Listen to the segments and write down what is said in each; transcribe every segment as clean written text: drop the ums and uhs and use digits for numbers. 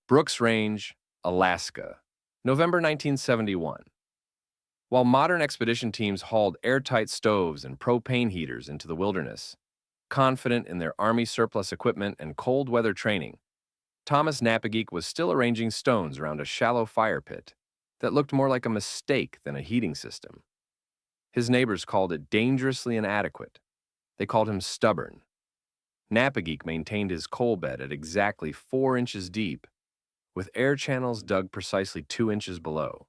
Brooks Range, Alaska, November 1971. While modern expedition teams hauled airtight stoves and propane heaters into the wilderness, confident in their Army surplus equipment and cold weather training, Thomas Napageek was still arranging stones around a shallow fire pit that looked more like a mistake than a heating system. His neighbors called it dangerously inadequate. They called him stubborn. Napageek maintained his coal bed at exactly 4 inches deep, with air channels dug precisely 2 inches below,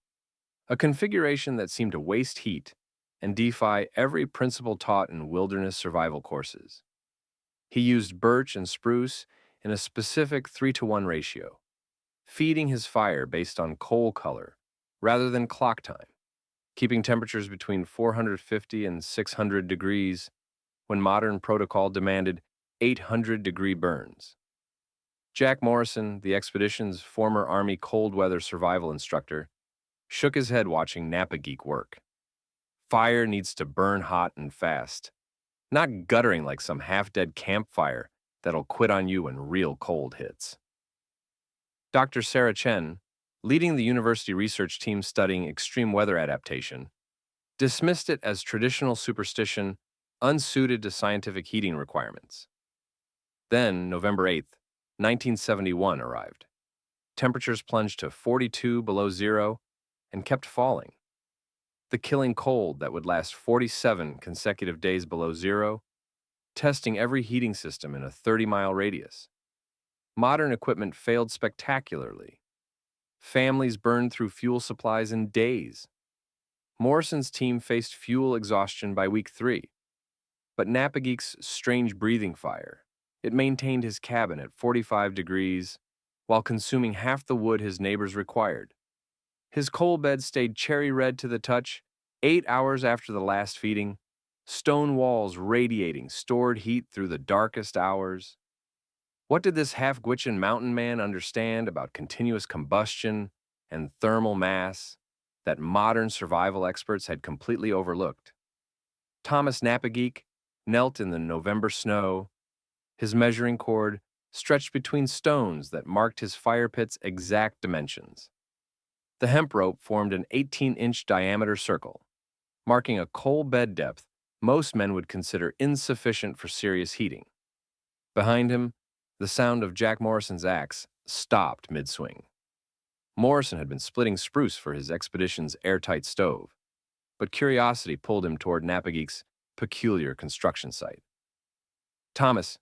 a configuration that seemed to waste heat and defy every principle taught in wilderness survival courses. He used birch and spruce in a specific 3-to-1 ratio, feeding his fire based on coal color rather than clock time, keeping temperatures between 450 and 600 degrees when modern protocol demanded 800-degree burns. Jack Morrison, the expedition's former Army cold weather survival instructor, shook his head watching Napageek work. Fire needs to burn hot and fast, not guttering like some half-dead campfire that'll quit on you when real cold hits. Dr. Sarah Chen, leading the university research team studying extreme weather adaptation, dismissed it as traditional superstition unsuited to scientific heating requirements. Then, November 8th, 1971 arrived. Temperatures plunged to 42 below zero and kept falling. The killing cold that would last 47 consecutive days below zero, testing every heating system in a 30-mile radius. Modern equipment failed spectacularly. Families burned through fuel supplies in days. Morrison's team faced fuel exhaustion by week 3. But Napageek's strange breathing fire, it maintained his cabin at 45 degrees while consuming half the wood his neighbors required. His coal bed stayed cherry red to the touch 8 hours after the last feeding, stone walls radiating stored heat through the darkest hours. What did this half-Gwich'in mountain man understand about continuous combustion and thermal mass that modern survival experts had completely overlooked? Thomas Napageek knelt in the November snow, his measuring cord stretched between stones that marked his fire pit's exact dimensions. The hemp rope formed an 18-inch diameter circle, marking a coal bed depth most men would consider insufficient for serious heating. Behind him, the sound of Jack Morrison's axe stopped mid-swing. Morrison had been splitting spruce for his expedition's airtight stove, but curiosity pulled him toward Napageek's peculiar construction site. "Thomas,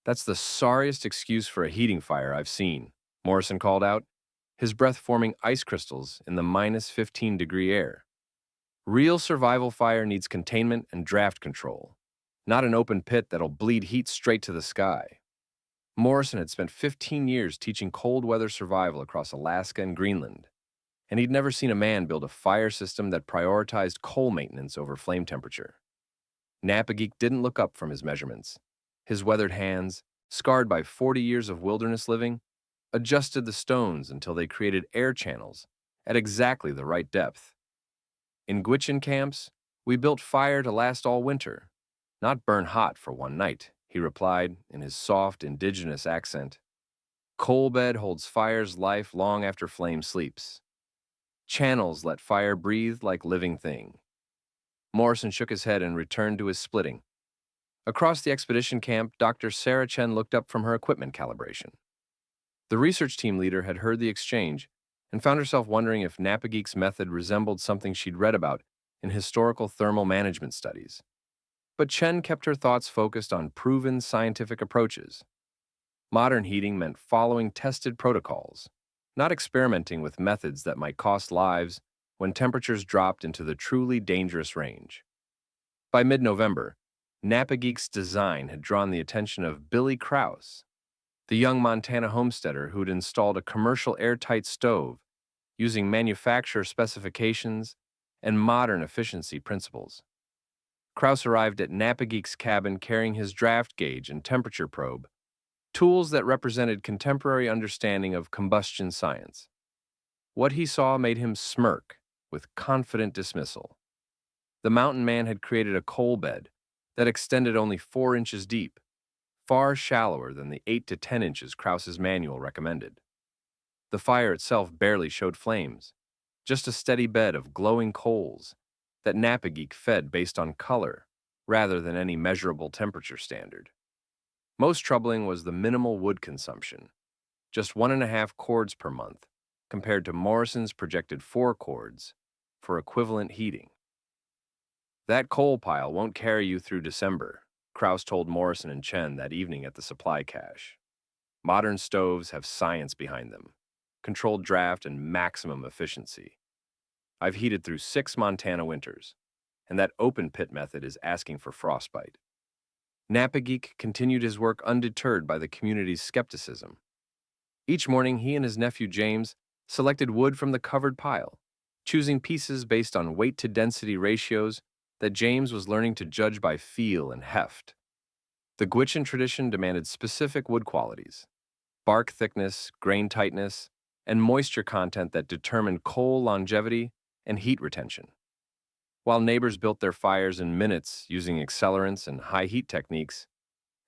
that's the sorriest excuse for a heating fire I've seen," Morrison called out, his breath forming ice crystals in the minus 15-degree air. "Real survival fire needs containment and draft control, not an open pit that'll bleed heat straight to the sky." Morrison had spent 15 years teaching cold weather survival across Alaska and Greenland, and he'd never seen a man build a fire system that prioritized coal maintenance over flame temperature. Napageek didn't look up from his measurements. His weathered hands, scarred by 40 years of wilderness living, adjusted the stones until they created air channels at exactly the right depth. "In Gwich'in camps, we built fire to last all winter, not burn hot for one night," he replied in his soft, indigenous accent. "Coal bed holds fire's life long after flame sleeps. Channels let fire breathe like living thing." Morrison shook his head and returned to his splitting. Across the expedition camp, Dr. Sarah Chen looked up from her equipment calibration. The research team leader had heard the exchange and found herself wondering if Napageek's method resembled something she'd read about in historical thermal management studies. But Chen kept her thoughts focused on proven scientific approaches. Modern heating meant following tested protocols, not experimenting with methods that might cost lives when temperatures dropped into the truly dangerous range. By mid-November, Napageek's design had drawn the attention of Billy Krause, the young Montana homesteader who'd installed a commercial airtight stove using manufacturer specifications and modern efficiency principles. Krause arrived at Napageek's cabin carrying his draft gauge and temperature probe, tools that represented contemporary understanding of combustion science. What he saw made him smirk with confident dismissal. The mountain man had created a coal bed that extended only 4 inches deep, far shallower than the 8 to 10 inches Krause's manual recommended. The fire itself barely showed flames, just a steady bed of glowing coals that Napageek fed based on color rather than any measurable temperature standard. Most troubling was the minimal wood consumption, just 1.5 cords per month, compared to Morrison's projected 4 cords for equivalent heating. That coal pile won't carry you through December, Krauss told Morrison and Chen that evening at the supply cache. Modern stoves have science behind them, controlled draft and maximum efficiency. I've heated through 6 Montana winters, and that open pit method is asking for frostbite. Napageek continued his work undeterred by the community's skepticism. Each morning, he and his nephew James selected wood from the covered pile, choosing pieces based on weight-to-density ratios that James was learning to judge by feel and heft. The Gwich'in tradition demanded specific wood qualities: bark thickness, grain tightness, and moisture content that determined coal longevity and heat retention. While neighbors built their fires in minutes using accelerants and high heat techniques,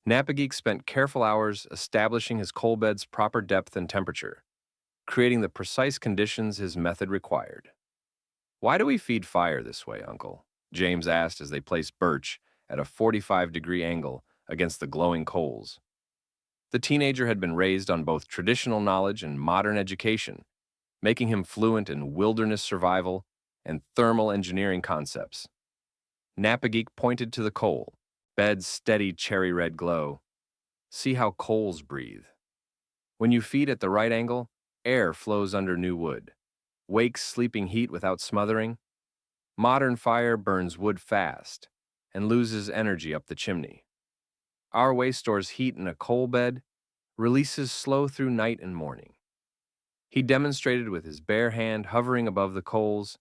Napageek spent careful hours establishing his coal bed's proper depth and temperature, creating the precise conditions his method required. "Why do we feed fire this way, Uncle?" James asked as they placed birch at a 45-degree angle against the glowing coals. The teenager had been raised on both traditional knowledge and modern education, making him fluent in wilderness survival and thermal engineering concepts. Napageek pointed to the coal, bed's steady cherry-red glow. "See how coals breathe. When you feed at the right angle, air flows under new wood, wakes sleeping heat without smothering. Modern fire burns wood fast and loses energy up the chimney. Our way stores heat in a coal bed, releases slow through night and morning." He demonstrated with his bare hand hovering above the coals,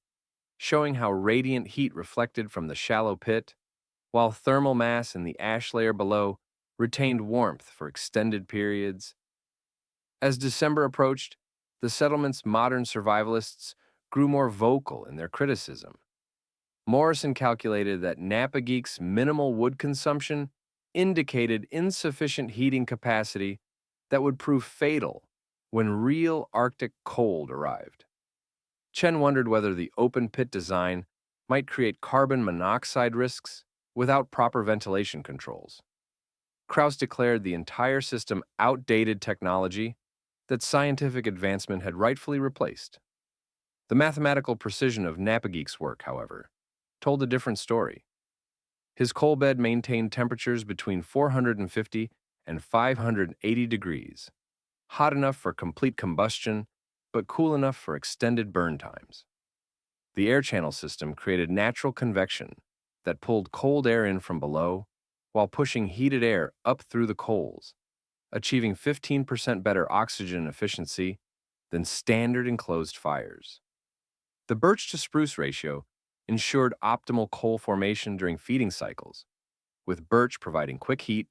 showing how radiant heat reflected from the shallow pit, while thermal mass in the ash layer below retained warmth for extended periods. As December approached, the settlement's modern survivalists grew more vocal in their criticism. Morrison calculated that Napageek's minimal wood consumption indicated insufficient heating capacity that would prove fatal when real Arctic cold arrived. Chen wondered whether the open pit design might create carbon monoxide risks without proper ventilation controls. Krauss declared the entire system outdated technology that scientific advancement had rightfully replaced. The mathematical precision of Napageek's work, however, told a different story. His coal bed maintained temperatures between 450 and 580 degrees, hot enough for complete combustion, but cool enough for extended burn times. The air channel system created natural convection that pulled cold air in from below while pushing heated air up through the coals, achieving 15% better oxygen efficiency than standard enclosed fires. The birch to spruce ratio ensured optimal coal formation during feeding cycles, with birch providing quick heat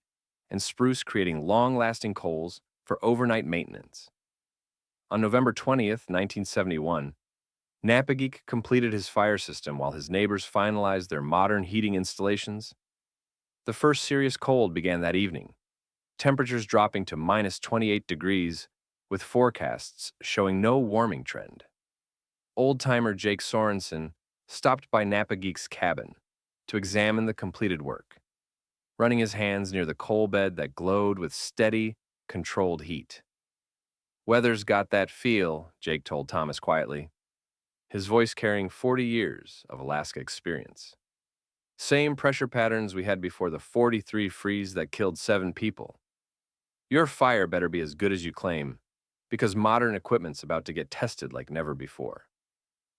and spruce creating long-lasting coals for overnight maintenance. On November 20th, 1971, Napageek completed his fire system while his neighbors finalized their modern heating installations. The first serious cold began that evening, temperatures dropping to minus 28 degrees, with forecasts showing no warming trend. Old-timer Jake Sorensen stopped by Napageek's cabin to examine the completed work, running his hands near the coal bed that glowed with steady, controlled heat. "Weather's got that feel," Jake told Thomas quietly, his voice carrying 40 years of Alaska experience. "Same pressure patterns we had before the 43 freeze that killed 7 people. Your fire better be as good as you claim, because modern equipment's about to get tested like never before."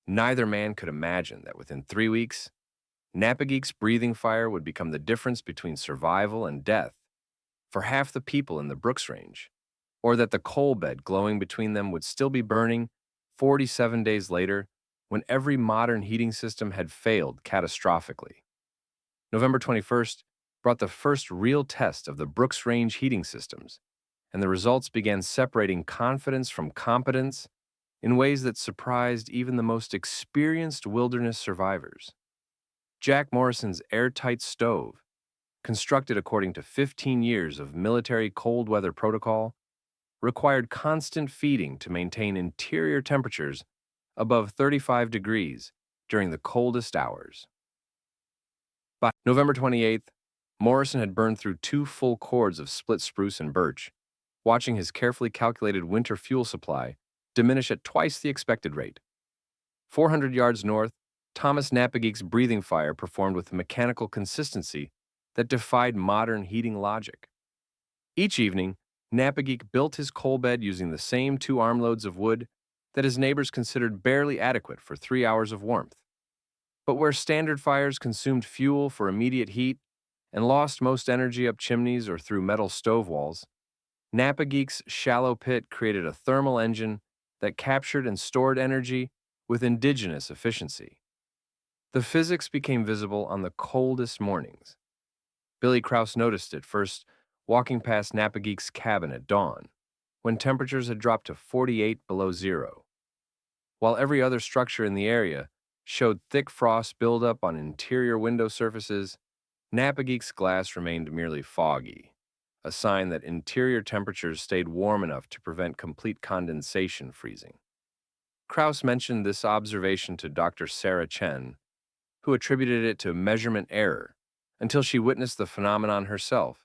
Neither man could imagine that within 3 weeks, Napageek's breathing fire would become the difference between survival and death for half the people in the Brooks Range, or that the coal bed glowing between them would still be burning 47 days later when every modern heating system had failed catastrophically. November 21st brought the first real test of the Brooks Range heating systems, and the results began separating confidence from competence in ways that surprised even the most experienced wilderness survivors. Jack Morrison's airtight stove, constructed according to 15 years of military cold weather protocol, required constant feeding to maintain interior temperatures above 35 degrees during the coldest hours. By November 28th, Morrison had burned through 2 full cords of split spruce and birch, watching his carefully calculated winter fuel supply diminish at twice the expected rate. 400 yards north, Thomas Napageek's breathing fire performed with a mechanical consistency that defied modern heating logic. Each evening, Napageek built his coal bed using the same 2 armloads of wood that his neighbors considered barely adequate for 3 hours of warmth. But where standard fires consumed fuel for immediate heat and lost most energy up chimneys or through metal stove walls, Napageek's shallow pit created a thermal engine that captured and stored energy with indigenous efficiency. The physics became visible on the coldest mornings. Billy Krause noticed it first walking past Napageek's cabin at dawn, when temperatures had dropped to 48 below zero. While every other structure in the area showed thick frost buildup on interior window surfaces, Napageek's glass remained merely foggy, a sign that interior temperatures stayed warm enough to prevent complete condensation freezing. Krause mentioned this observation to Dr. Sarah Chen, who attributed it to measurement error, until she witnessed the phenomenon herself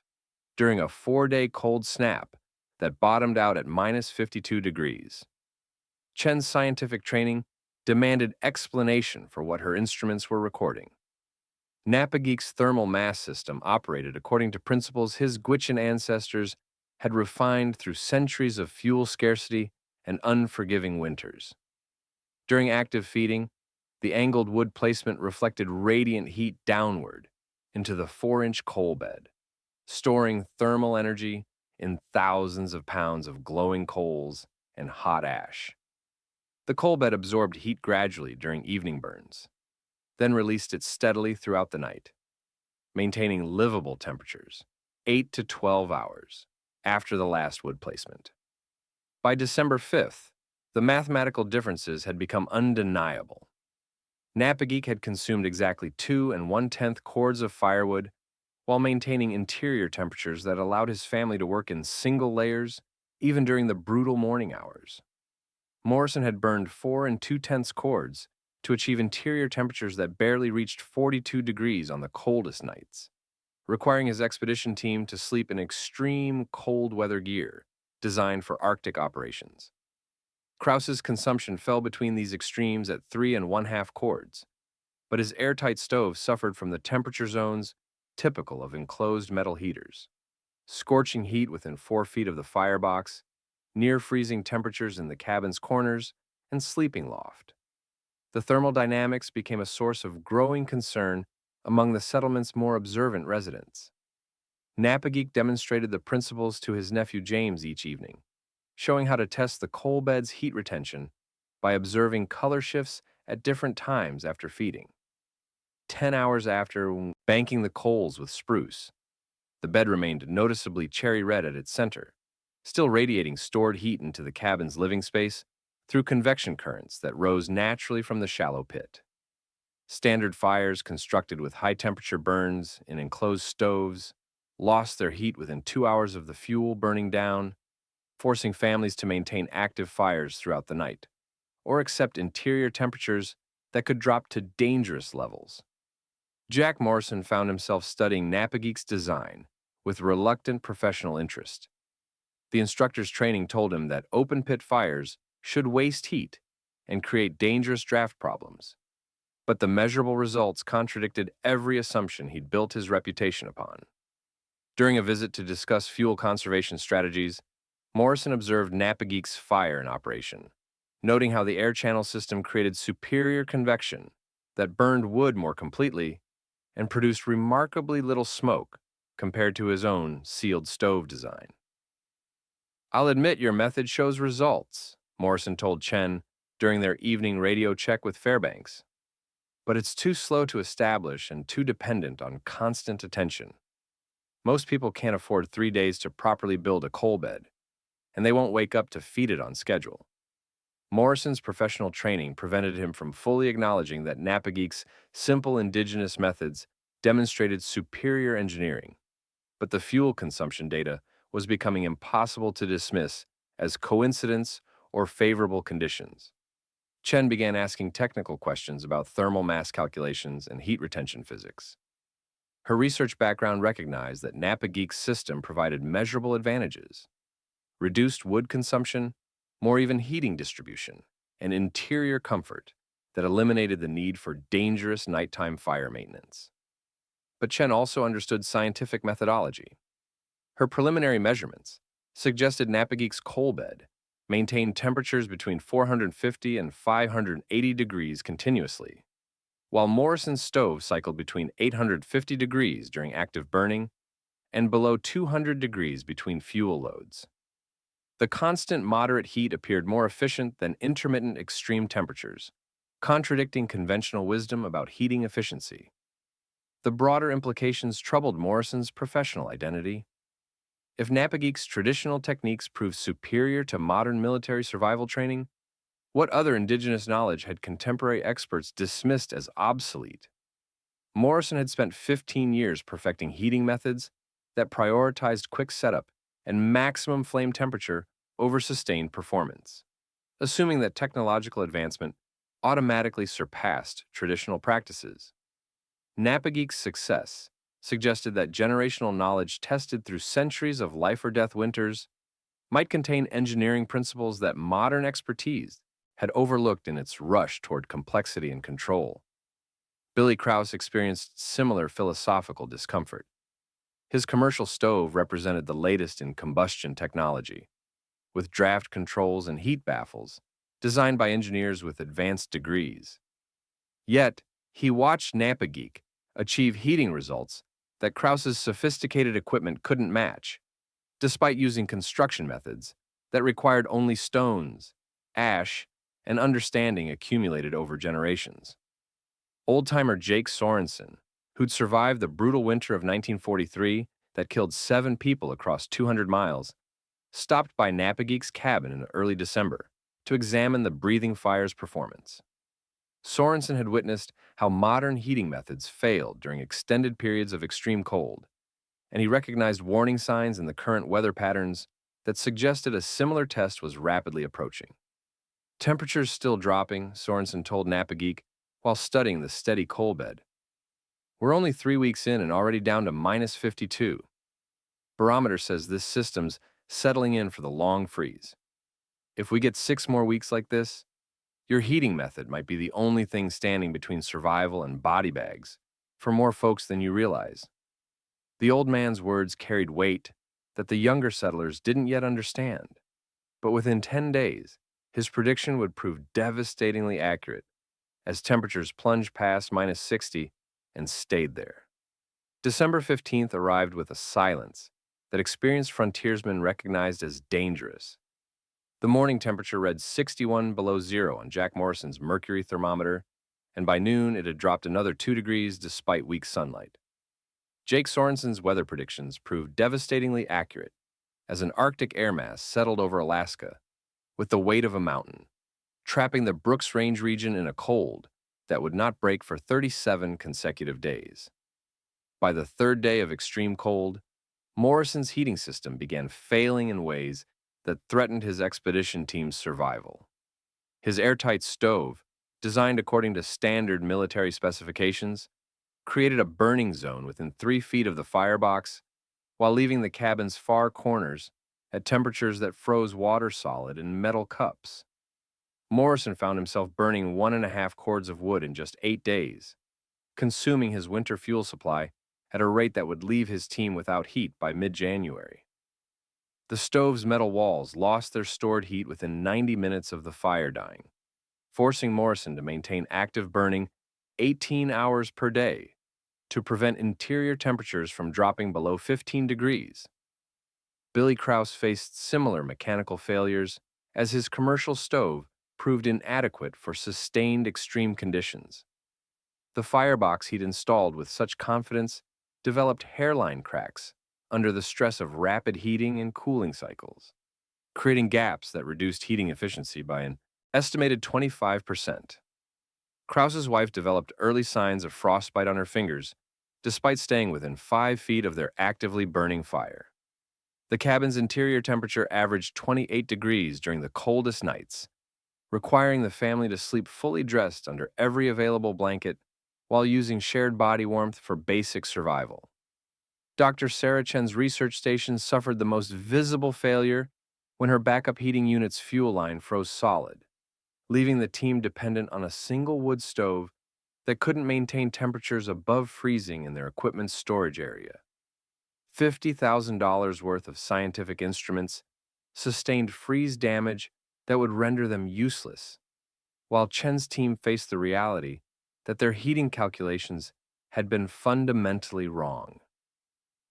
during a 4-day cold snap that bottomed out at minus 52 degrees. Chen's scientific training demanded explanation for what her instruments were recording. Napageek's thermal mass system operated according to principles his Gwich'in ancestors had refined through centuries of fuel scarcity and unforgiving winters. During active feeding, the angled wood placement reflected radiant heat downward into the 4-inch coal bed, storing thermal energy in thousands of pounds of glowing coals and hot ash. The coal bed absorbed heat gradually during evening burns, then released it steadily throughout the night, maintaining livable temperatures 8 to 12 hours after the last wood placement. By December 5th, the mathematical differences had become undeniable. Napageek had consumed exactly 2 1/10 cords of firewood while maintaining interior temperatures that allowed his family to work in single layers even during the brutal morning hours. Morrison had burned 4 2/10 cords to achieve interior temperatures that barely reached 42 degrees on the coldest nights, requiring his expedition team to sleep in extreme cold weather gear designed for Arctic operations. Krause's consumption fell between these extremes at 3 1/2 cords, but his airtight stove suffered from the temperature zones typical of enclosed metal heaters: scorching heat within 4 feet of the firebox, near freezing temperatures in the cabin's corners, and sleeping loft. The thermodynamics became a source of growing concern among the settlement's more observant residents. Napageek demonstrated the principles to his nephew James each evening, showing how to test the coal bed's heat retention by observing color shifts at different times after feeding. 10 hours after banking the coals with spruce, the bed remained noticeably cherry red at its center, still radiating stored heat into the cabin's living space through convection currents that rose naturally from the shallow pit. Standard fires constructed with high-temperature burns in enclosed stoves lost their heat within 2 hours of the fuel burning down, forcing families to maintain active fires throughout the night, or accept interior temperatures that could drop to dangerous levels. Jack Morrison found himself studying Napageek's design with reluctant professional interest. The instructor's training told him that open-pit fires should waste heat and create dangerous draft problems, but the measurable results contradicted every assumption he'd built his reputation upon. During a visit to discuss fuel conservation strategies, Morrison observed Napageek's fire in operation, noting how the air channel system created superior convection that burned wood more completely and produced remarkably little smoke compared to his own sealed stove design. "I'll admit your method shows results," Morrison told Chen during their evening radio check with Fairbanks, "but it's too slow to establish and too dependent on constant attention. Most people can't afford 3 days to properly build a coal bed, and they won't wake up to feed it on schedule." Morrison's professional training prevented him from fully acknowledging that Napageek's simple indigenous methods demonstrated superior engineering, but the fuel consumption data was becoming impossible to dismiss as coincidence or favorable conditions. Chen began asking technical questions about thermal mass calculations and heat retention physics. Her research background recognized that Napageek's system provided measurable advantages: reduced wood consumption, more even heating distribution, and interior comfort that eliminated the need for dangerous nighttime fire maintenance. But Chen also understood scientific methodology. Her preliminary measurements suggested Napageek's coal bed maintained temperatures between 450 and 580 degrees continuously, while Morrison's stove cycled between 850 degrees during active burning and below 200 degrees between fuel loads. The constant moderate heat appeared more efficient than intermittent extreme temperatures, contradicting conventional wisdom about heating efficiency. The broader implications troubled Morrison's professional identity. If Napageek's traditional techniques proved superior to modern military survival training, what other indigenous knowledge had contemporary experts dismissed as obsolete? Morrison had spent 15 years perfecting heating methods that prioritized quick setup and maximum flame temperature over sustained performance, assuming that technological advancement automatically surpassed traditional practices. Napageek's success suggested that generational knowledge tested through centuries of life-or-death winters might contain engineering principles that modern expertise had overlooked in its rush toward complexity and control. Billy Krause experienced similar philosophical discomfort. His commercial stove represented the latest in combustion technology, with draft controls and heat baffles designed by engineers with advanced degrees. Yet, he watched Napageek achieve heating results that Krause's sophisticated equipment couldn't match, despite using construction methods that required only stones, ash, and understanding accumulated over generations. Old-timer Jake Sorensen, who'd survived the brutal winter of 1943 that killed 7 people across 200 miles, stopped by Napageek's cabin in early December to examine the breathing fire's performance. Sorensen had witnessed how modern heating methods failed during extended periods of extreme cold, and he recognized warning signs in the current weather patterns that suggested a similar test was rapidly approaching. Temperatures still dropping, Sorensen told Napageek while studying the steady coal bed. We're only 3 weeks in and already down to minus 52. Barometer says this system's settling in for the long freeze. If we get 6 more weeks like this, your heating method might be the only thing standing between survival and body bags for more folks than you realize. The old man's words carried weight that the younger settlers didn't yet understand, but within 10 days, his prediction would prove devastatingly accurate as temperatures plunged past minus 60 and stayed there. December 15th arrived with a silence that experienced frontiersmen recognized as dangerous. The morning temperature read 61 below zero on Jack Morrison's mercury thermometer, and by noon it had dropped another 2 degrees despite weak sunlight. Jake Sorensen's weather predictions proved devastatingly accurate as an Arctic air mass settled over Alaska with the weight of a mountain, trapping the Brooks Range region in a cold that would not break for 37 consecutive days. By the 3rd day of extreme cold, Morrison's heating system began failing in ways that threatened his expedition team's survival. His airtight stove, designed according to standard military specifications, created a burning zone within 3 feet of the firebox, while leaving the cabin's far corners at temperatures that froze water solid in metal cups. Morrison found himself burning 1.5 cords of wood in just 8 days, consuming his winter fuel supply at a rate that would leave his team without heat by mid-January. The stove's metal walls lost their stored heat within 90 minutes of the fire dying, forcing Morrison to maintain active burning 18 hours per day to prevent interior temperatures from dropping below 15 degrees. Billy Krause faced similar mechanical failures as his commercial stove proved inadequate for sustained extreme conditions. The firebox he'd installed with such confidence developed hairline cracks under the stress of rapid heating and cooling cycles, creating gaps that reduced heating efficiency by an estimated 25%. Krause's wife developed early signs of frostbite on her fingers, despite staying within 5 feet of their actively burning fire. The cabin's interior temperature averaged 28 degrees during the coldest nights, requiring the family to sleep fully dressed under every available blanket while using shared body warmth for basic survival. Dr. Sarah Chen's research station suffered the most visible failure when her backup heating unit's fuel line froze solid, leaving the team dependent on a single wood stove that couldn't maintain temperatures above freezing in their equipment's storage area. $50,000 worth of scientific instruments sustained freeze damage that would render them useless, while Chen's team faced the reality that their heating calculations had been fundamentally wrong.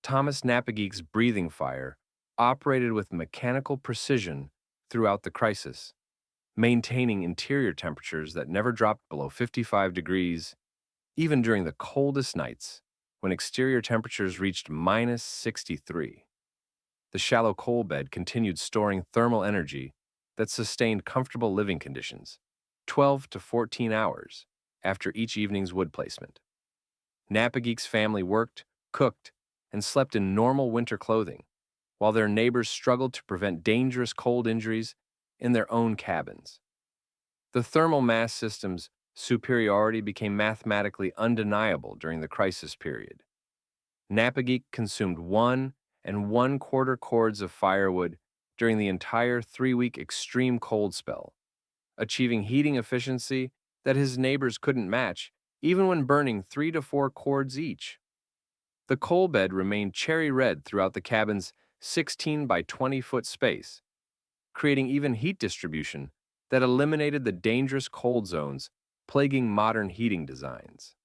Thomas Napageek's breathing fire operated with mechanical precision throughout the crisis, maintaining interior temperatures that never dropped below 55 degrees, even during the coldest nights when exterior temperatures reached minus 63. The shallow coal bed continued storing thermal energy that sustained comfortable living conditions, 12 to 14 hours after each evening's wood placement. Napageek's family worked, cooked, and slept in normal winter clothing, while their neighbors struggled to prevent dangerous cold injuries in their own cabins. The thermal mass system's superiority became mathematically undeniable during the crisis period. Napageek consumed 1 1/4 cords of firewood during the entire 3-week extreme cold spell, achieving heating efficiency that his neighbors couldn't match, even when burning 3 to 4 cords each. The coal bed remained cherry red throughout the cabin's 16 by 20-foot space, creating even heat distribution that eliminated the dangerous cold zones plaguing modern heating designs.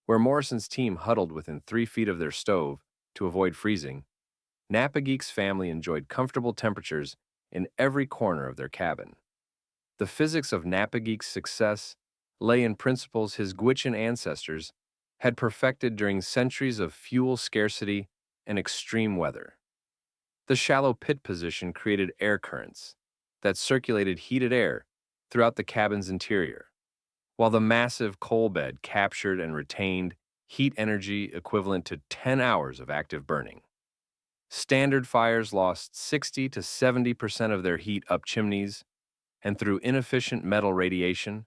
Where Morrison's team huddled within 3 feet of their stove to avoid freezing, Napageek's family enjoyed comfortable temperatures in every corner of their cabin. The physics of Napageek's success lay in principles his Gwich'in ancestors had perfected during centuries of fuel scarcity and extreme weather. The shallow pit position created air currents that circulated heated air throughout the cabin's interior, while the massive coal bed captured and retained heat energy equivalent to 10 hours of active burning. Standard fires lost 60 to 70% of their heat up chimneys and through inefficient metal radiation,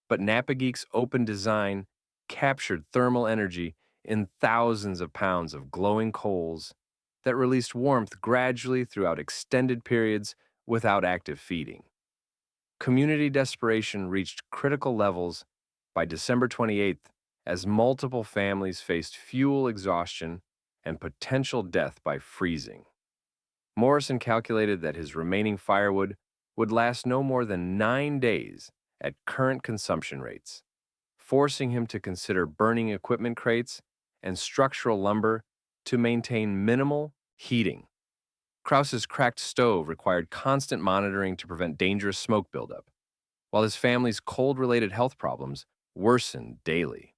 but Napageek's open design captured thermal energy in thousands of pounds of glowing coals that released warmth gradually throughout extended periods without active feeding. Community desperation reached critical levels by December 28th as multiple families faced fuel exhaustion and potential death by freezing. Morrison calculated that his remaining firewood would last no more than 9 days at current consumption rates, forcing him to consider burning equipment crates and structural lumber to maintain minimal heating. Krause's cracked stove required constant monitoring to prevent dangerous smoke buildup, while his family's cold-related health problems worsened daily.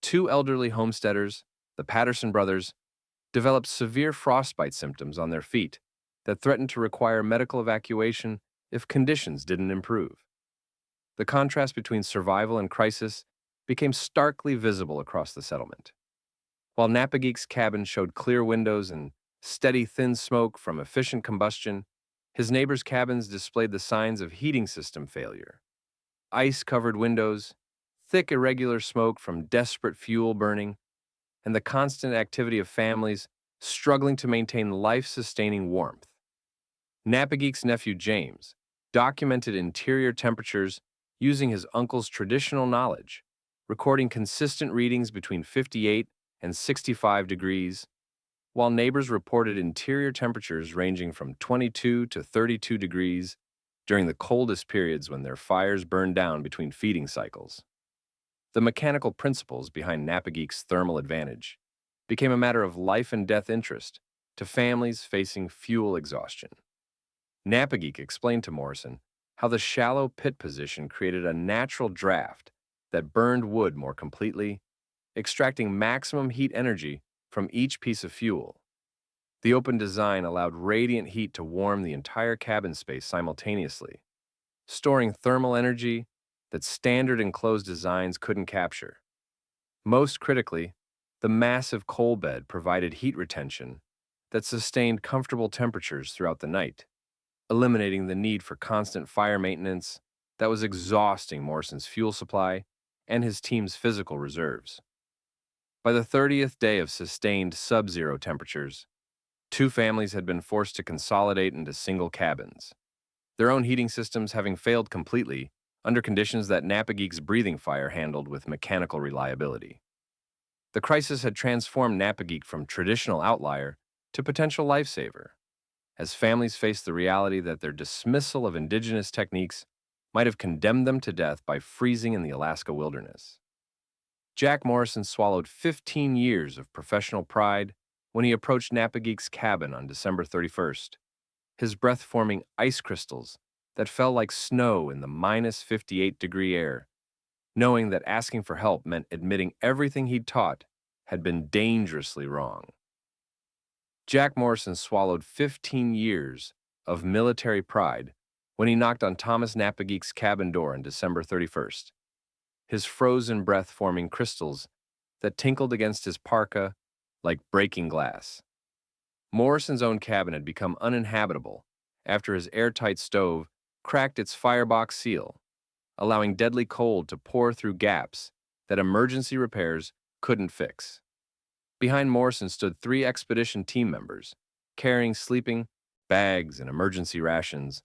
2 elderly homesteaders, the Patterson brothers, developed severe frostbite symptoms on their feet that threatened to require medical evacuation if conditions didn't improve. The contrast between survival and crisis became starkly visible across the settlement. While Napageek's cabin showed clear windows and steady thin smoke from efficient combustion, his neighbors' cabins displayed the signs of heating system failure. Ice-covered windows, thick irregular smoke from desperate fuel burning, and the constant activity of families struggling to maintain life-sustaining warmth. Napageek's nephew James documented interior temperatures using his uncle's traditional knowledge, recording consistent readings between 58 and 65 degrees, while neighbors reported interior temperatures ranging from 22 to 32 degrees during the coldest periods when their fires burned down between feeding cycles. The mechanical principles behind Napageek's thermal advantage became a matter of life and death interest to families facing fuel exhaustion. Napageek explained to Morrison how the shallow pit position created a natural draft that burned wood more completely, extracting maximum heat energy from each piece of fuel. The open design allowed radiant heat to warm the entire cabin space simultaneously, storing thermal energy that standard enclosed designs couldn't capture. Most critically, the massive coal bed provided heat retention that sustained comfortable temperatures throughout the night, eliminating the need for constant fire maintenance that was exhausting Morrison's fuel supply and his team's physical reserves. By the 30th day of sustained sub-zero temperatures, two families had been forced to consolidate into single cabins, their own heating systems having failed completely under conditions that Napageek's breathing fire handled with mechanical reliability. The crisis had transformed Napageek from traditional outlier to potential lifesaver, as families faced the reality that their dismissal of indigenous techniques might have condemned them to death by freezing in the Alaska wilderness. Jack Morrison swallowed 15 years of professional pride when he approached Napageek's cabin on December 31st, his breath forming ice crystals that fell like snow in the minus 58-degree air, knowing that asking for help meant admitting everything he'd taught had been dangerously wrong. Jack Morrison swallowed 15 years of military pride when he knocked on Thomas Napageek's cabin door on December 31st, his frozen breath forming crystals that tinkled against his parka like breaking glass. Morrison's own cabin had become uninhabitable after his airtight stove cracked its firebox seal, allowing deadly cold to pour through gaps that emergency repairs couldn't fix. Behind Morrison stood 3 expedition team members, carrying sleeping bags and emergency rations,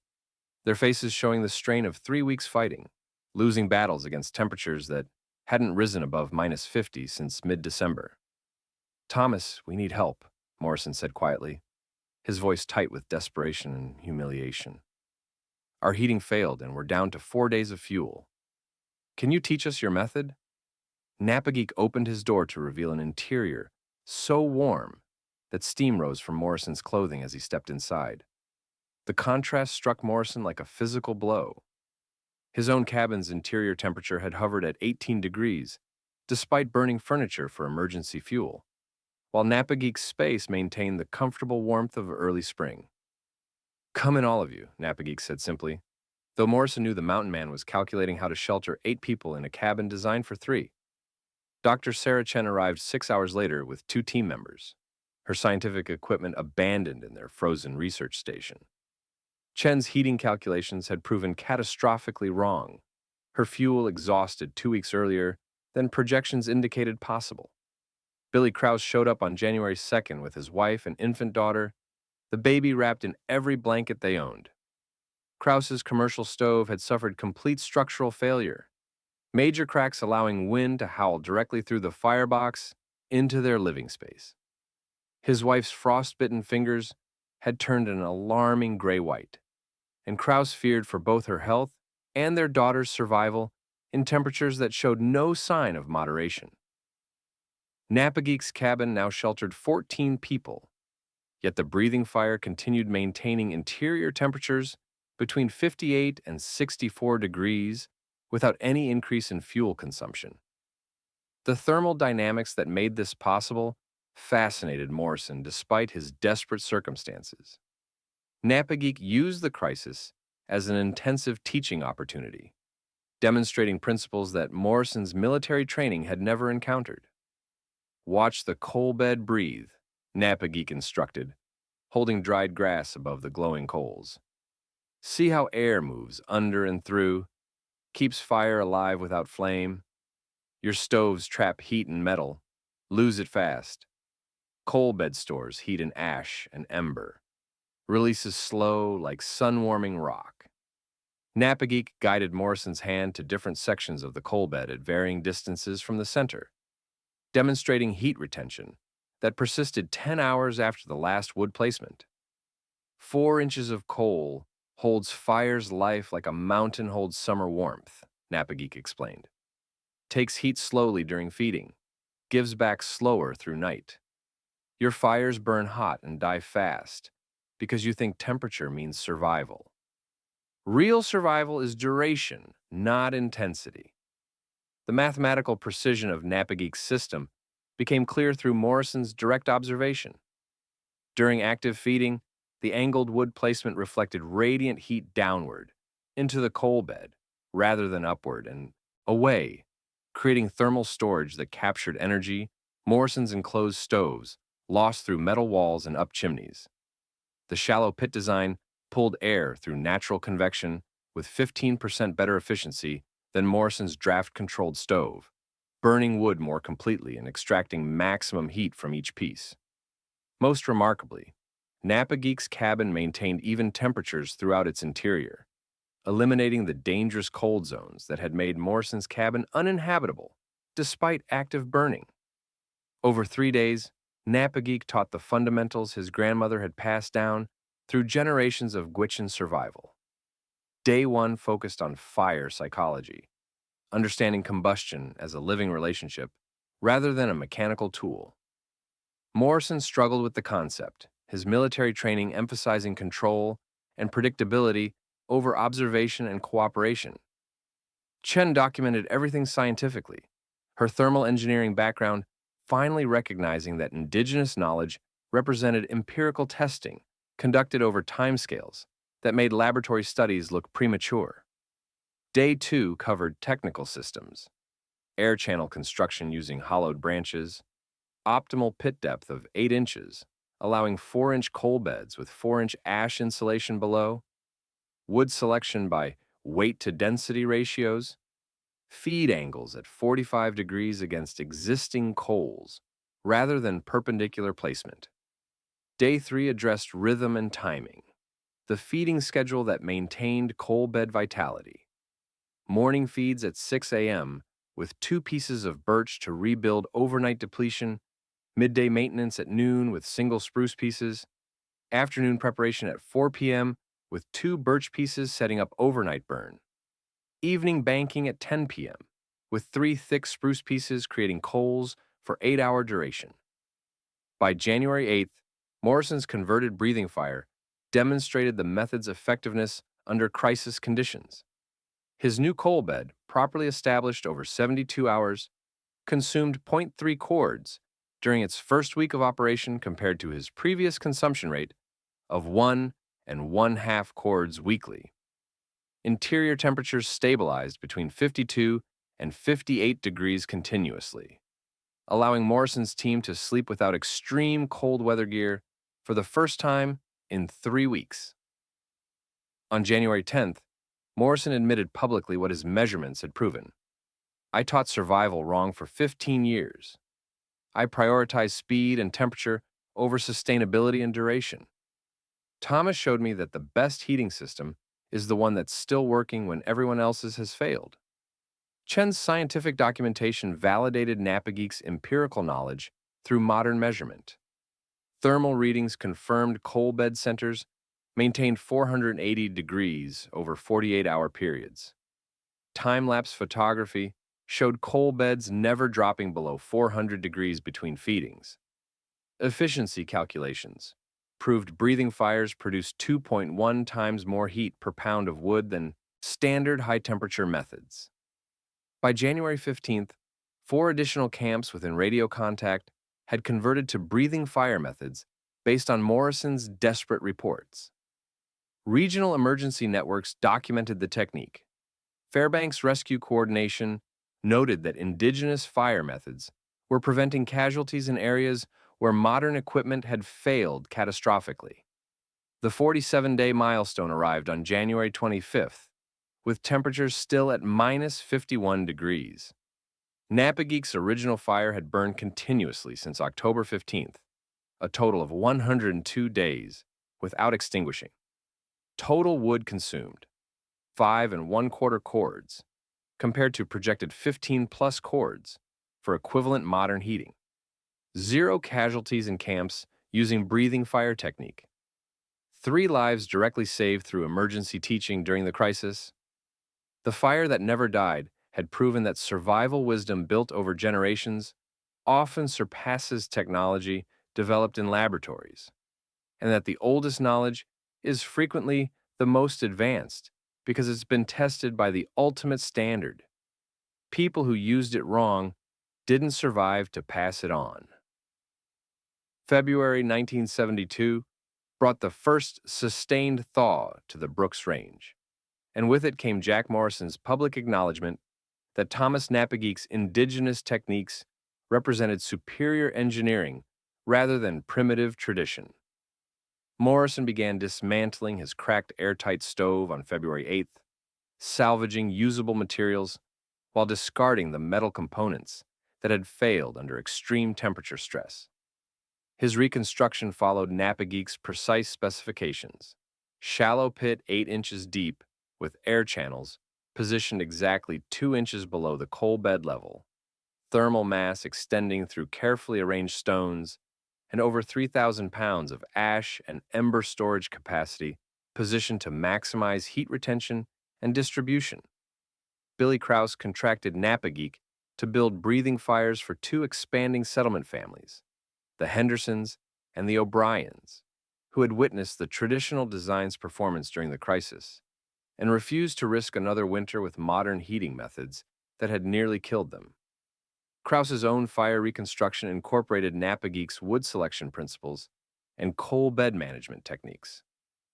their faces showing the strain of 3 weeks fighting, losing battles against temperatures that hadn't risen above minus 50 since mid-December. "Thomas, we need help," Morrison said quietly, his voice tight with desperation and humiliation. "Our heating failed and we're down to 4 days of fuel. Can you teach us your method?" Napageek opened his door to reveal an interior so warm that steam rose from Morrison's clothing as he stepped inside. The contrast struck Morrison like a physical blow. His own cabin's interior temperature had hovered at 18 degrees, despite burning furniture for emergency fuel, while Napageek's space maintained the comfortable warmth of early spring. "Come in, all of you," Napageek said simply, though Morrison knew the mountain man was calculating how to shelter 8 people in a cabin designed for 3. Dr. Sarah Chen arrived 6 hours later with 2 team members, her scientific equipment abandoned in their frozen research station. Chen's heating calculations had proven catastrophically wrong, her fuel exhausted 2 weeks earlier than projections indicated possible. Billy Krause showed up on January 2nd with his wife and infant daughter, the baby wrapped in every blanket they owned. Krause's commercial stove had suffered complete structural failure, major cracks allowing wind to howl directly through the firebox into their living space. His wife's frostbitten fingers had turned an alarming gray-white, and Krause feared for both her health and their daughter's survival in temperatures that showed no sign of moderation. Napageek's cabin now sheltered 14 people, yet the breathing fire continued maintaining interior temperatures between 58 and 64 degrees without any increase in fuel consumption. The thermal dynamics that made this possible fascinated Morrison despite his desperate circumstances. Napageek used the crisis as an intensive teaching opportunity, demonstrating principles that Morrison's military training had never encountered. "Watch the coal bed breathe," Napageek instructed, holding dried grass above the glowing coals. "See how air moves under and through, keeps fire alive without flame. Your stoves trap heat in metal, lose it fast. Coal bed stores heat in ash and ember, releases slow like sun-warming rock." Napageek guided Morrison's hand to different sections of the coal bed at varying distances from the center, demonstrating heat retention that persisted 10 hours after the last wood placement. 4 inches of coal holds fire's life like a mountain holds summer warmth, Napageek explained. Takes heat slowly during feeding, gives back slower through night. Your fires burn hot and die fast because you think temperature means survival. Real survival is duration, not intensity. The mathematical precision of Napageek's system became clear through Morrison's direct observation. During active feeding, the angled wood placement reflected radiant heat downward into the coal bed rather than upward and away, creating thermal storage that captured energy Morrison's enclosed stoves lost through metal walls and up chimneys. The shallow pit design pulled air through natural convection with 15% better efficiency than Morrison's draft-controlled stove, burning wood more completely and extracting maximum heat from each piece. Most remarkably, Napa Geek's cabin maintained even temperatures throughout its interior, eliminating the dangerous cold zones that had made Morrison's cabin uninhabitable despite active burning. Over 3 days, Napa Geek taught the fundamentals his grandmother had passed down through generations of Gwich'in survival. Day 1 focused on fire psychology, understanding combustion as a living relationship rather than a mechanical tool. Morrison struggled with the concept, his military training emphasizing control and predictability over observation and cooperation. Chen documented everything scientifically, her thermal engineering background finally recognizing that indigenous knowledge represented empirical testing conducted over timescales that made laboratory studies look premature. Day 2 covered technical systems, air channel construction using hollowed branches, optimal pit depth of 8 inches, allowing 4-inch coal beds with 4-inch ash insulation below, wood selection by weight to density ratios, feed angles at 45 degrees against existing coals, rather than perpendicular placement. Day 3 addressed rhythm and timing, the feeding schedule that maintained coal bed vitality. Morning feeds at 6 a.m. with 2 pieces of birch to rebuild overnight depletion, midday maintenance at noon with single spruce pieces, afternoon preparation at 4 p.m. with 2 birch pieces setting up overnight burn, evening banking at 10 p.m. with 3 thick spruce pieces creating coals for 8-hour duration. By January 8th, Morrison's converted breathing fire demonstrated the method's effectiveness under crisis conditions. His new coal bed, properly established over 72 hours, consumed 0.3 cords during its first week of operation compared to his previous consumption rate of 1.5 cords weekly. Interior temperatures stabilized between 52 and 58 degrees continuously, allowing Morrison's team to sleep without extreme cold weather gear for the first time in 3 weeks. On January 10th, Morrison admitted publicly what his measurements had proven. I taught survival wrong for 15 years. I prioritized speed and temperature over sustainability and duration. Thomas showed me that the best heating system is the one that's still working when everyone else's has failed. Chen's scientific documentation validated Napa Geek's empirical knowledge through modern measurement. Thermal readings confirmed coal bed centers maintained 480 degrees over 48-hour periods. Time-lapse photography showed coal beds never dropping below 400 degrees between feedings. Efficiency calculations proved breathing fires produced 2.1 times more heat per pound of wood than standard high-temperature methods. By January 15th, 4 additional camps within radio contact had converted to breathing fire methods based on Morrison's desperate reports. Regional emergency networks documented the technique. Fairbanks Rescue Coordination noted that indigenous fire methods were preventing casualties in areas where modern equipment had failed catastrophically. The 47-day milestone arrived on January 25th, with temperatures still at minus 51 degrees. Napa Geek's original fire had burned continuously since October 15th, a total of 102 days without extinguishing. Total wood consumed, 5.25 cords, compared to projected 15-plus cords for equivalent modern heating. 0 casualties in camps using breathing fire technique. 3 lives directly saved through emergency teaching during the crisis. The fire that never died had proven that survival wisdom built over generations often surpasses technology developed in laboratories, and that the oldest knowledge is frequently the most advanced because it's been tested by the ultimate standard. People who used it wrong didn't survive to pass it on. February 1972 brought the first sustained thaw to the Brooks Range, and with it came Jack Morrison's public acknowledgement that Thomas Napa Geek's indigenous techniques represented superior engineering rather than primitive tradition. Morrison began dismantling his cracked airtight stove on February 8th, salvaging usable materials while discarding the metal components that had failed under extreme temperature stress. His reconstruction followed Napageek's precise specifications. Shallow pit 8 inches deep with air channels positioned exactly 2 inches below the coal bed level, thermal mass extending through carefully arranged stones, and over 3,000 pounds of ash and ember storage capacity positioned to maximize heat retention and distribution. Billy Krause contracted Napageek to build breathing fires for two expanding settlement families, the Hendersons and the O'Briens, who had witnessed the traditional design's performance during the crisis and refused to risk another winter with modern heating methods that had nearly killed them. Krause's own fire reconstruction incorporated Napageek's wood selection principles and coal bed management techniques,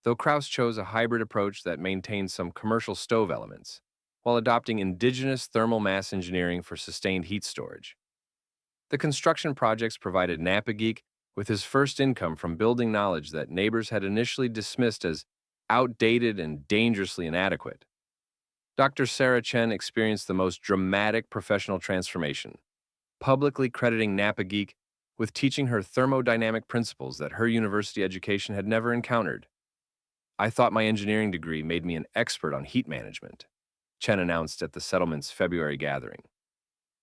though Krause chose a hybrid approach that maintained some commercial stove elements, while adopting indigenous thermal mass engineering for sustained heat storage. The construction projects provided Napageek with his first income from building knowledge that neighbors had initially dismissed as outdated and dangerously inadequate. Dr. Sarah Chen experienced the most dramatic professional transformation, publicly crediting Napageek with teaching her thermodynamic principles that her university education had never encountered. "I thought my engineering degree made me an expert on heat management," Chen announced at the settlement's February gathering.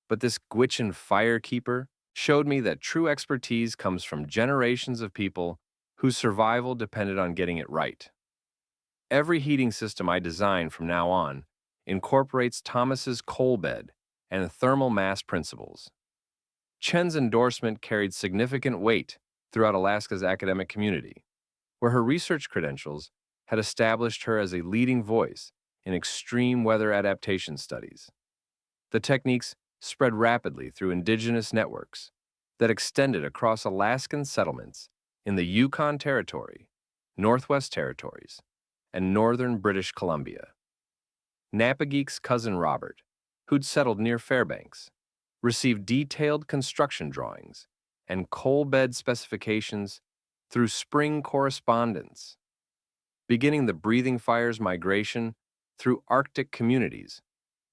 "But this Gwich'in firekeeper showed me that true expertise comes from generations of people whose survival depended on getting it right. Every heating system I design from now on incorporates Thomas's coal bed and thermal mass principles." Chen's endorsement carried significant weight throughout Alaska's academic community, where her research credentials had established her as a leading voice in extreme weather adaptation studies. The techniques spread rapidly through indigenous networks that extended across Alaskan settlements in the Yukon Territory, Northwest Territories, and northern British Columbia. Napageek's cousin Robert, who'd settled near Fairbanks, received detailed construction drawings and coal bed specifications through spring correspondence, beginning the breathing fire's migration through Arctic communities,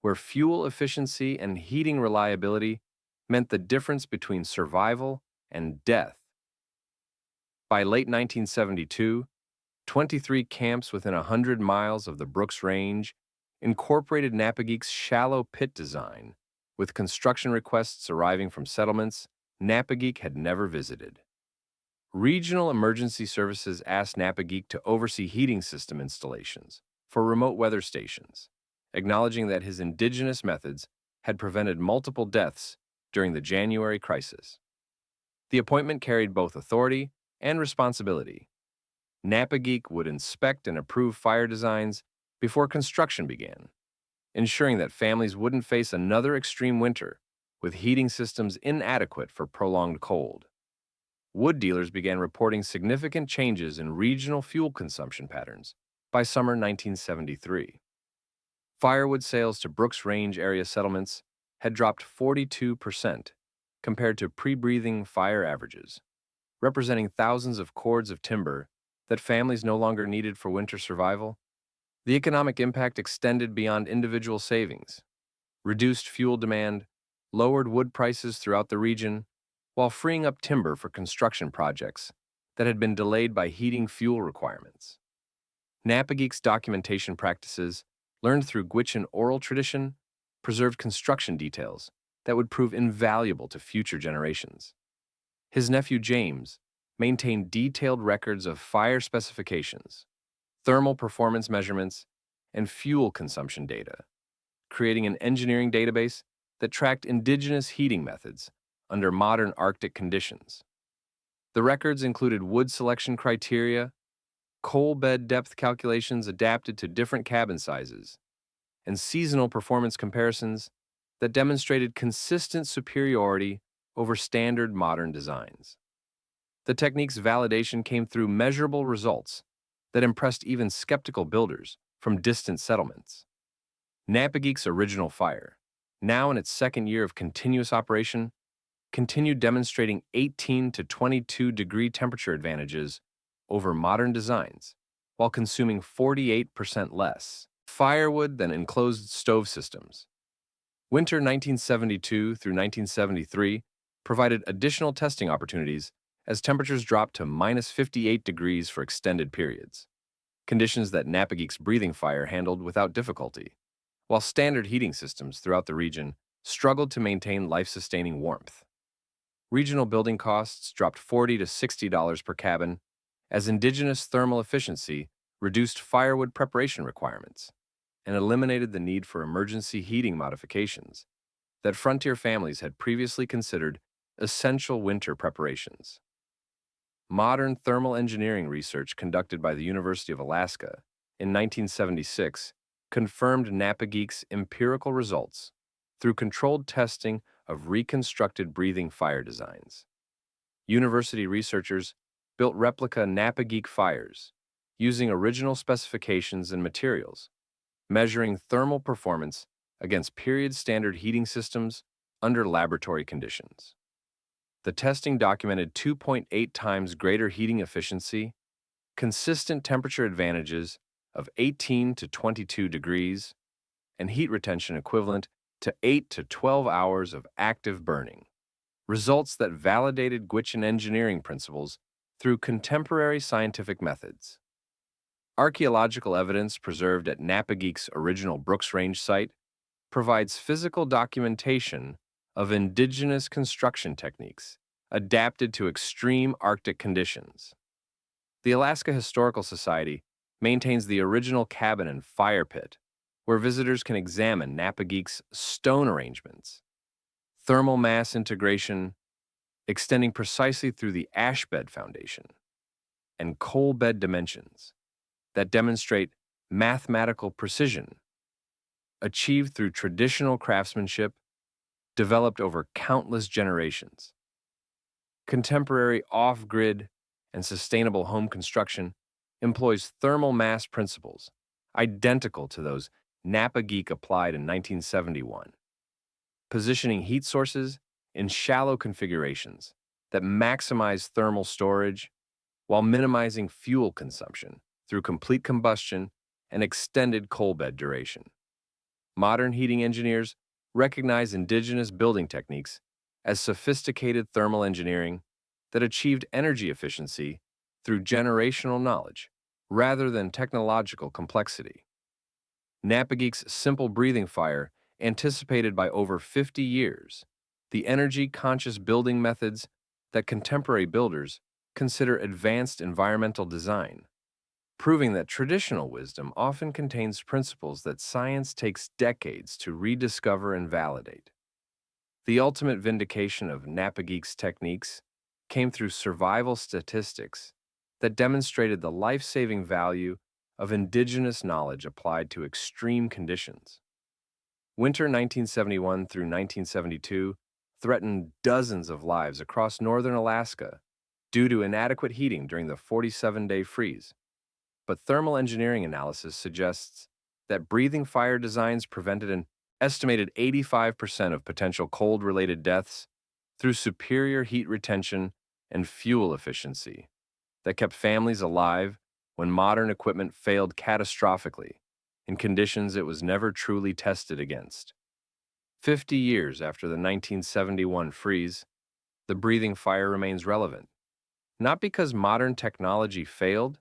where fuel efficiency and heating reliability meant the difference between survival and death. By late 1972, 23 camps within 100 miles of the Brooks Range incorporated Napageek's shallow pit design, with construction requests arriving from settlements Napageek had never visited. Regional emergency services asked Napageek to oversee heating system installations for remote weather stations, acknowledging that his indigenous methods had prevented multiple deaths during the January crisis. The appointment carried both authority and responsibility. Napageek would inspect and approve fire designs before construction began, ensuring that families wouldn't face another extreme winter with heating systems inadequate for prolonged cold. Wood dealers began reporting significant changes in regional fuel consumption patterns by summer 1973. Firewood sales to Brooks Range area settlements had dropped 42% compared to pre-breathing fire averages, representing thousands of cords of timber that families no longer needed for winter survival. The economic impact extended beyond individual savings. Reduced fuel demand lowered wood prices throughout the region, while freeing up timber for construction projects that had been delayed by heating fuel requirements. Napageek's documentation practices, learned through Gwich'in oral tradition, preserved construction details that would prove invaluable to future generations. His nephew James maintained detailed records of fire specifications, thermal performance measurements, and fuel consumption data, creating an engineering database that tracked indigenous heating methods under modern Arctic conditions. The records included wood selection criteria, coal bed depth calculations adapted to different cabin sizes, and seasonal performance comparisons that demonstrated consistent superiority over standard modern designs. The technique's validation came through measurable results that impressed even skeptical builders from distant settlements. Napageek's original fire, now in its second year of continuous operation, continued demonstrating 18 to 22 degree temperature advantages over modern designs, while consuming 48% less firewood than enclosed stove systems. Winter 1972 through 1973 provided additional testing opportunities as temperatures dropped to minus 58 degrees for extended periods, conditions that Napageek's breathing fire handled without difficulty, while standard heating systems throughout the region struggled to maintain life-sustaining warmth. Regional building costs dropped $40 to $60 per cabin as indigenous thermal efficiency reduced firewood preparation requirements and eliminated the need for emergency heating modifications that frontier families had previously considered essential winter preparations. Modern thermal engineering research conducted by the University of Alaska in 1976 confirmed Napageek's empirical results through controlled testing of reconstructed breathing fire designs. University researchers built replica Napageek fires using original specifications and materials, measuring thermal performance against period-standard heating systems under laboratory conditions. The testing documented 2.8 times greater heating efficiency, consistent temperature advantages of 18 to 22 degrees, and heat retention equivalent to 8 to 12 hours of active burning, results that validated Gwich'in engineering principles through contemporary scientific methods. Archaeological evidence preserved at Napageek's original Brooks Range site provides physical documentation of indigenous construction techniques adapted to extreme Arctic conditions. The Alaska Historical Society maintains the original cabin and fire pit, where visitors can examine Napageek's stone arrangements, thermal mass integration extending precisely through the ash bed foundation, and coal bed dimensions that demonstrate mathematical precision achieved through traditional craftsmanship developed over countless generations. Contemporary off-grid and sustainable home construction employs thermal mass principles identical to those Napageek applied in 1971, positioning heat sources in shallow configurations that maximize thermal storage while minimizing fuel consumption through complete combustion and extended coal bed duration. Modern heating engineers recognize indigenous building techniques as sophisticated thermal engineering that achieved energy efficiency through generational knowledge rather than technological complexity. Napageek's simple breathing fire anticipated by over 50 years the energy-conscious building methods that contemporary builders consider advanced environmental design, proving that traditional wisdom often contains principles that science takes decades to rediscover and validate. The ultimate vindication of Napageek's techniques came through survival statistics that demonstrated the life-saving value of indigenous knowledge applied to extreme conditions. Winter 1971 through 1972 threatened dozens of lives across northern Alaska due to inadequate heating during the 47-day freeze. But thermal engineering analysis suggests that breathing fire designs prevented an estimated 85% of potential cold-related deaths through superior heat retention and fuel efficiency that kept families alive when modern equipment failed catastrophically in conditions it was never truly tested against. 50 years after the 1971 freeze, the breathing fire remains relevant, not because modern technology failed,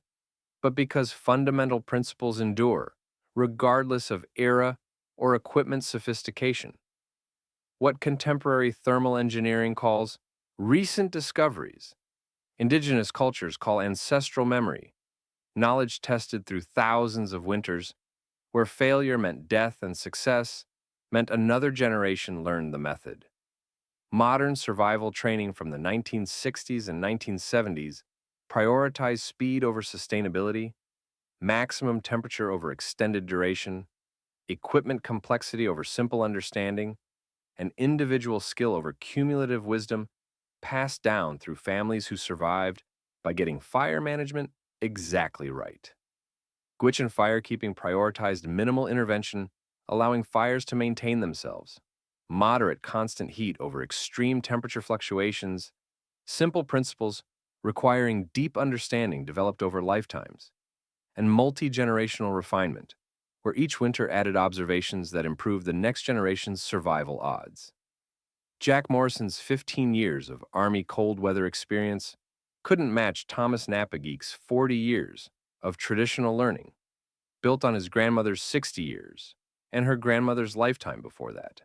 but because fundamental principles endure, regardless of era or equipment sophistication. What contemporary thermal engineering calls recent discoveries, indigenous cultures call ancestral memory, knowledge tested through thousands of winters, where failure meant death and success meant another generation learned the method. Modern survival training from the 1960s and 1970s prioritized speed over sustainability, maximum temperature over extended duration, equipment complexity over simple understanding, and individual skill over cumulative wisdom passed down through families who survived by getting fire management exactly right. Gwich'in firekeeping prioritized minimal intervention, allowing fires to maintain themselves. moderate constant heat over extreme temperature fluctuations, simple principles requiring deep understanding developed over lifetimes, and multi-generational refinement, where each winter added observations that improved the next generation's survival odds. Jack Morrison's 15 years of Army cold weather experience couldn't match Thomas Napageek's 40 years of traditional learning, built on his grandmother's 60 years and her grandmother's lifetime before that.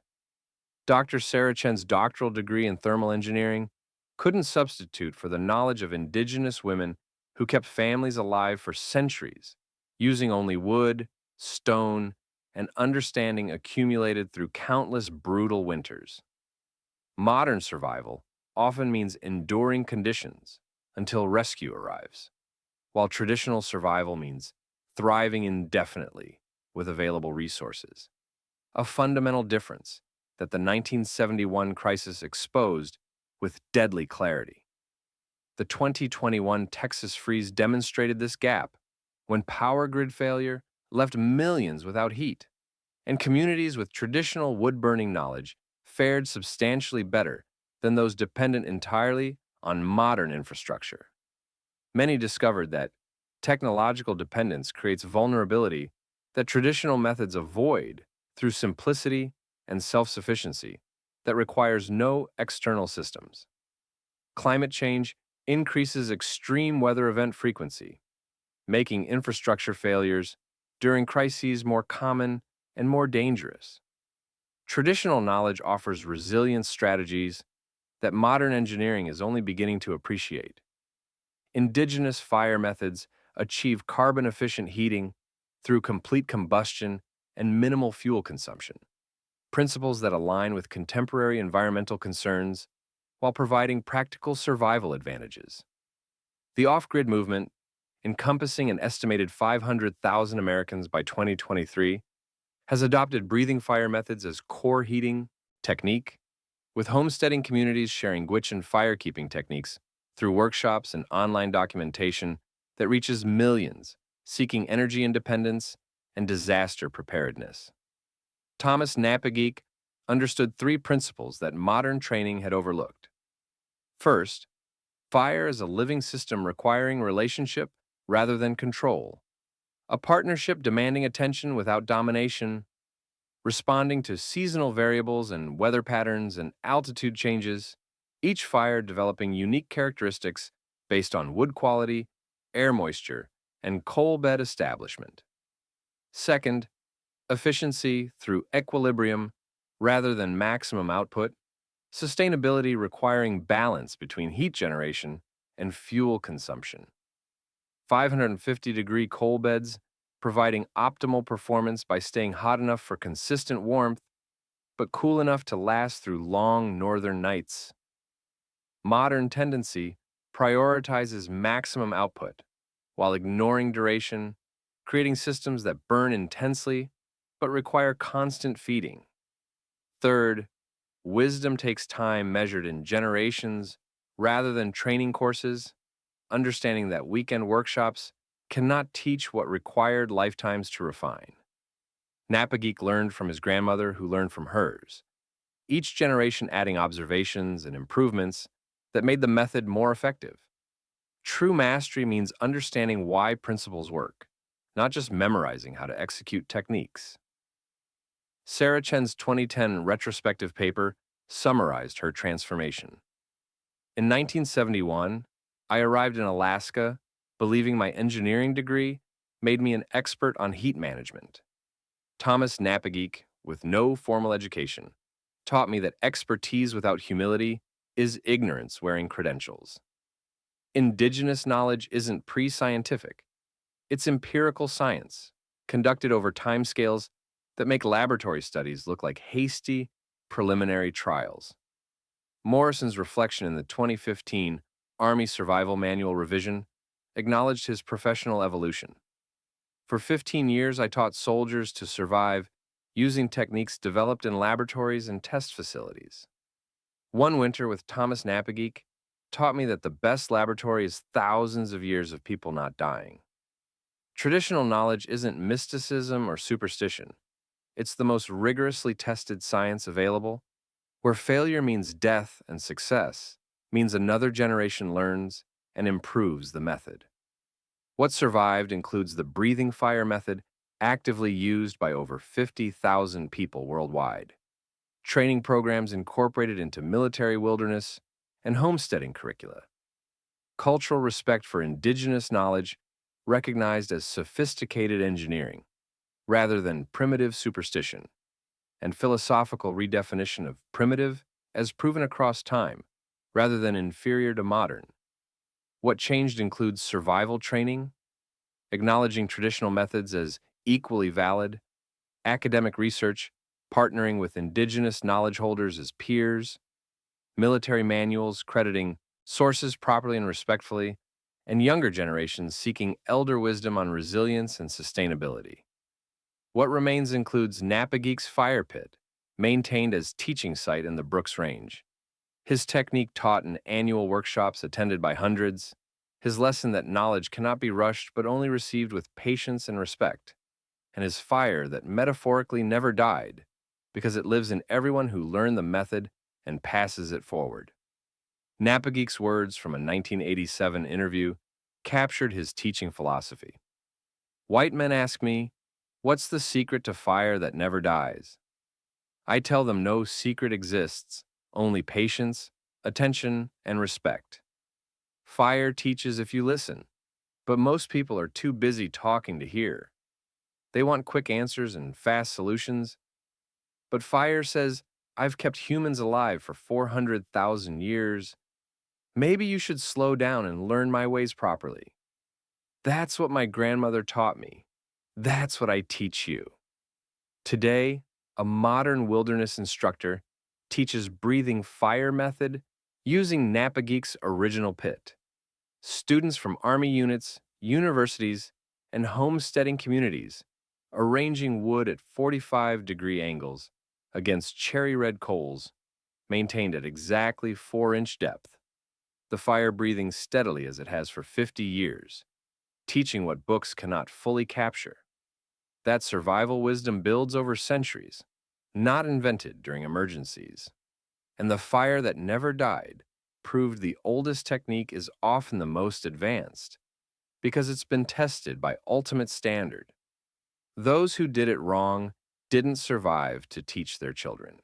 Dr. Sarah Chen's doctoral degree in thermal engineering couldn't substitute for the knowledge of indigenous women who kept families alive for centuries, using only wood, stone, and understanding accumulated through countless brutal winters. Modern survival often means enduring conditions until rescue arrives, while traditional survival means thriving indefinitely with available resources. A fundamental difference that the 1971 crisis exposed with deadly clarity. The 2021 Texas freeze demonstrated this gap when power grid failure left millions without heat, and communities with traditional wood-burning knowledge fared substantially better than those dependent entirely on modern infrastructure. Many discovered that technological dependence creates vulnerability that traditional methods avoid through simplicity and self-sufficiency that requires no external systems. Climate change increases extreme weather event frequency, making infrastructure failures during crises more common and more dangerous. Traditional knowledge offers resilience strategies that modern engineering is only beginning to appreciate. Indigenous fire methods achieve carbon-efficient heating through complete combustion and minimal fuel consumption, principles that align with contemporary environmental concerns while providing practical survival advantages. The off-grid movement, encompassing an estimated 500,000 Americans by 2023, has adopted breathing fire methods as core heating technique, with homesteading communities sharing Gwich'in firekeeping techniques through workshops and online documentation that reaches millions seeking energy independence and disaster preparedness. Thomas Napageek understood three principles that modern training had overlooked. First, fire is a living system requiring relationship rather than control, a partnership demanding attention without domination, responding to seasonal variables and weather patterns and altitude changes, each fire developing unique characteristics based on wood quality, air moisture, and coal bed establishment. Second, efficiency through equilibrium rather than maximum output, sustainability requiring balance between heat generation and fuel consumption. 550-degree coal beds providing optimal performance by staying hot enough for consistent warmth, but cool enough to last through long northern nights. Modern tendency prioritizes maximum output while ignoring duration, creating systems that burn intensely but require constant feeding. Third, wisdom takes time measured in generations rather than training courses, understanding that weekend workshops cannot teach what required lifetimes to refine. Napageek learned from his grandmother, who learned from hers, each generation adding observations and improvements that made the method more effective. True mastery means understanding why principles work, not just memorizing how to execute techniques. Sarah Chen's 2010 retrospective paper summarized her transformation. In 1971, I arrived in Alaska believing my engineering degree made me an expert on heat management. Thomas Napageek, with no formal education, taught me that expertise without humility is ignorance wearing credentials. Indigenous knowledge isn't pre-scientific. It's empirical science, conducted over timescales that make laboratory studies look like hasty, preliminary trials. Morrison's reflection in the 2015 Army Survival Manual revision acknowledged his professional evolution. For 15 years, I taught soldiers to survive using techniques developed in laboratories and test facilities. One winter with Thomas Napageek taught me that the best laboratory is thousands of years of people not dying. Traditional knowledge isn't mysticism or superstition. It's the most rigorously tested science available, Where failure means death and success means another generation learns and improves the method. What survived includes the breathing fire method, actively used by over 50,000 people worldwide, training programs incorporated into military wilderness and homesteading curricula, cultural respect for indigenous knowledge recognized as sophisticated engineering rather than primitive superstition, and philosophical redefinition of primitive as proven across time rather than inferior to modern. What changed includes survival training, acknowledging traditional methods as equally valid, academic research, partnering with indigenous knowledge holders as peers, military manuals crediting sources properly and respectfully, and younger generations seeking elder wisdom on resilience and sustainability. What remains includes Napageek's fire pit, maintained as teaching site in the Brooks Range. His technique taught in annual workshops attended by hundreds. His lesson that knowledge cannot be rushed but only received with patience and respect. And his fire that metaphorically never died because it lives in everyone who learned the method and passes it forward. Napageek's words from a 1987 interview captured his teaching philosophy. White men ask me, "What's the secret to fire that never dies?" I tell them no secret exists, only patience, attention, and respect. Fire teaches if you listen, but most people are too busy talking to hear. They want quick answers and fast solutions. But fire says, I've kept humans alive for 400,000 years. Maybe you should slow down and learn my ways properly. That's what my grandmother taught me. That's what I teach you. Today, a modern wilderness instructor teaches breathing fire method using Napageek's original pit. Students from Army units, universities, and homesteading communities arranging wood at 45-degree angles against cherry red coals, maintained at exactly 4-inch depth, the fire breathing steadily as it has for 50 years, teaching what books cannot fully capture. That survival wisdom builds over centuries, not invented during emergencies. And the fire that never died proved the oldest technique is often the most advanced, because it's been tested by ultimate standard. Those who did it wrong didn't survive to teach their children.